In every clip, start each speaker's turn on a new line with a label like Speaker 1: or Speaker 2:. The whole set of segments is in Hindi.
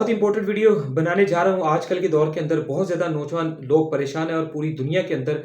Speaker 1: बहुत इंपॉर्टेंट वीडियो बनाने जा रहा हूँ। आजकल के दौर के अंदर बहुत ज़्यादा नौजवान लोग परेशान हैं और पूरी दुनिया के अंदर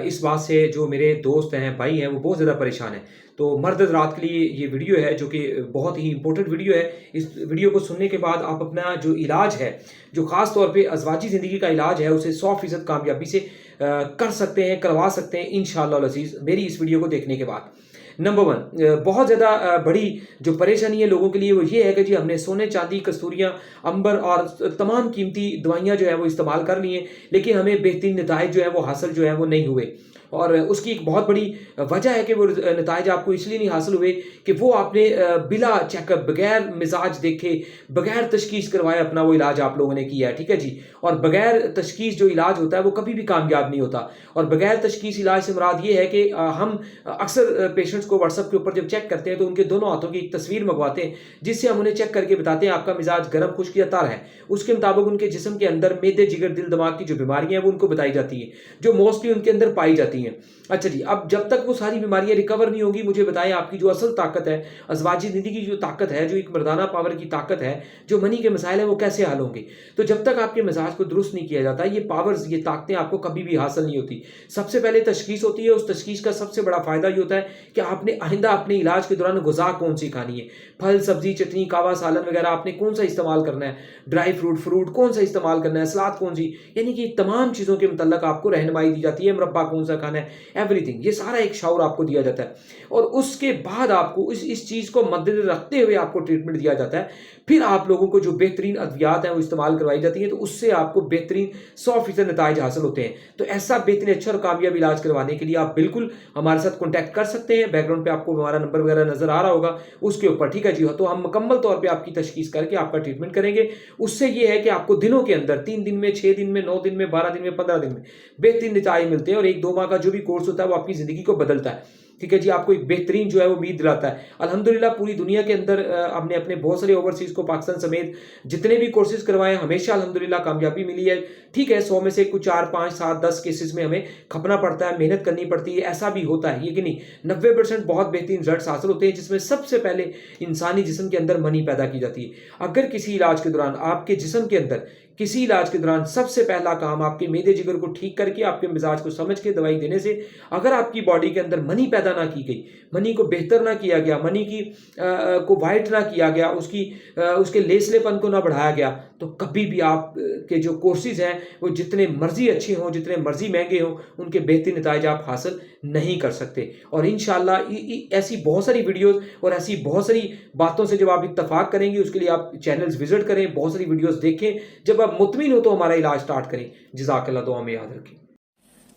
Speaker 1: इस बात से जो मेरे दोस्त हैं, भाई हैं, वो बहुत ज़्यादा परेशान हैं। तो मर्द हज़रात के लिए ये वीडियो है जो कि बहुत ही इंपॉर्टेंट वीडियो है। इस वीडियो को सुनने के बाद आप अपना जो इलाज है, जो ख़ास तौर पे अज़वाजी ज़िंदगी का इलाज है, उसे 100% कामयाबी से कर सकते हैं, करवा सकते हैं इंशाअल्लाह अल अज़ीज़ मेरी इस वीडियो को देखने के बाद। नंबर 1 बहुत ज़्यादा बड़ी जो परेशानी है लोगों के लिए वो ये है कि जी हमने सोने, चांदी, कस्तूरियाँ, अंबर और तमाम कीमती दवाइयाँ जो है वो इस्तेमाल कर ली हैं, लेकिन हमें बेहतरीन नताइज जो है वो हासिल जो है वो नहीं हुए। और उसकी एक बहुत बड़ी वजह है कि वो नताइज आपको इसलिए नहीं हासिल हुए कि वो आपने बिला चेकअप, बगैर मिजाज देखे, बगैर तशखीस करवाए अपना वो इलाज आप लोगों ने किया है, ठीक है जी। और बगैर तशखीस जो इलाज होता है वो कभी भी कामयाब नहीं होता। और बगैर तशखीस इलाज से मुराद ये है कि हम अक्सर पेशेंट्स को व्हाट्सएप के ऊपर जब चेक करते हैं तो उनके दोनों हाथों की एक तस्वीर मंगवाते हैं, जिससे हम उन्हें चेक करके बताते हैं आपका मिजाज गर्म, खुश्क या तर है। उसके मुताबिक उनके जिस्म के अंदर मेदे, जिगर, दिल, दिमाग की जो बीमारियां हैं वो उनको बताई जाती है, जो मोस्टली उनके अंदर पाई जाती हैं। अच्छा जी, अब जब तक वो सारी बीमारियां रिकवर नहीं होगी, मुझे बताएं आपकी जो असल ताकत है, अज़वाजी ज़िंदगी की जो ताकत है, जो एक मर्दाना पावर की ताकत है, जो मनी के मसाइल हैं वो कैसे हल होंगे? तो जब तक आपके मिजाज को दुरुस्त नहीं किया जाता, ये पावर्स, ये ताकतें आपको कभी भी हासिल नहीं होती। सबसे पहले तशखीस होती है, उस तशखीस का सबसे बड़ा फ़ायदा ये होता है कि आपने आइंदा अपने इलाज के दौरान ग़िज़ा कौन-सी खानी है। फल, सब्ज़ी, चटनी, कहवा, सालन वगैरह आपने कौन-सा इस्तेमाल करना है, ड्राई फ्रूट कौन-सा इस्तेमाल करना है, सलाद कौन-सी, यानी कि तमाम चीज़ों के मुतल्लक आपको रहनुमाई दी जाती है, मुरब्बा कौन-सा खाना है, एवरीथिंग, ये सारा एक शऊर आपको दिया जाता है। और उसके बाद आपको इस चीज़ को मद्देनज़र रखते हुए आपको ट्रीटमेंट दिया जाता है। फिर आप लोगों को जो बेहतरीन अद्वियात हैं वो इस्तेमाल करवाई जाती हैं, तो उससे आपको बेहतरीन 100% नताइज हासिल होते हैं। तो ऐसा बेहतरीन, अच्छा और कामयाब इलाज करवाने के लिए आप बिल्कुल हमारे साथ कॉन्टैक्ट कर सकते हैं। बैकग्राउंड पे आपको हमारा नंबर वगैरह नज़र आ रहा होगा उसके ऊपर, ठीक है जी। तो हम मुकम्मल तौर पे आपकी तशख़ीस करके आपका ट्रीटमेंट करेंगे। उससे ये है कि आपको दिनों के अंदर 3 दिन में, 6 दिन में, 9 दिन में, 12 दिन में, 15 दिन में बेहतरीन नताइज मिलते हैं और 1-2 माह का जो भी कोर्स होता है वो आपकी ज़िंदगी को बदलता है। ठीक है जी, आपको एक बेहतरीन जो है वो उम्मीद दिलाता है। अल्हम्दुलिल्लाह पूरी दुनिया के अंदर हमने अपने बहुत सारे ओवरसीज़ को, पाकिस्तान समेत जितने भी कोर्सेज़ करवाए हैं, हमेशा अल्हम्दुलिल्लाह कामयाबी मिली है। ठीक है, 100 में से कुछ 4, 5, 7, 10 केसेज़ में हमें खपना पड़ता है, मेहनत करनी पड़ती है, ऐसा भी होता है, ये कि नहीं। 90% बहुत बेहतरीन रिज़ल्ट्स हासिल होते हैं, जिसमें सबसे पहले इंसानी जिस्म के अंदर मनी पैदा की जाती है। अगर किसी इलाज के दौरान आपके जिस्म के अंदर, किसी इलाज के दौरान सबसे पहला काम आपके मेदे जिगर को ठीक करके, आपके मिजाज को समझ के दवाई देने से अगर आपकी बॉडी के अंदर मनी पैदा ना की गई, मनी को बेहतर ना किया गया, मनी की को वाइट ना किया गया, उसके लेसलेपन को ना बढ़ाया गया, तो कभी भी आप के जो कोर्सेज हैं वो जितने मर्जी अच्छे हों, जितने मर्जी महंगे हों, उनके बेहतरीन नताइज आप हासिल नहीं कर सकते। और इंशाअल्लाह ऐसी बहुत सारी वीडियोस और ऐसी बहुत सारी बातों से जब आप इत्तफाक करेंगे, उसके लिए आप चैनल्स विजिट करें, बहुत सारी वीडियोस देखें। जब आप मुतमिन हो तो हमारा इलाज स्टार्ट करें। जज़ाकल्लाह, दुआ में याद रखें।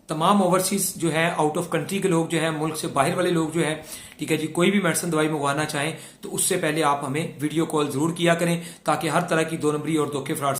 Speaker 1: तमाम ओवरसीज जो है, आउट ऑफ कंट्री के लोग जो है, मुल्क से बाहर वाले लोग जो है, ठीक है जी, कोई भी मेडिसिन दवाई मंगवाना चाहें तो उससे पहले आप हमें वीडियो कॉल जरूर किया करें, ताकि हर तरह की 2 नंबरी और धोखे फ्रॉड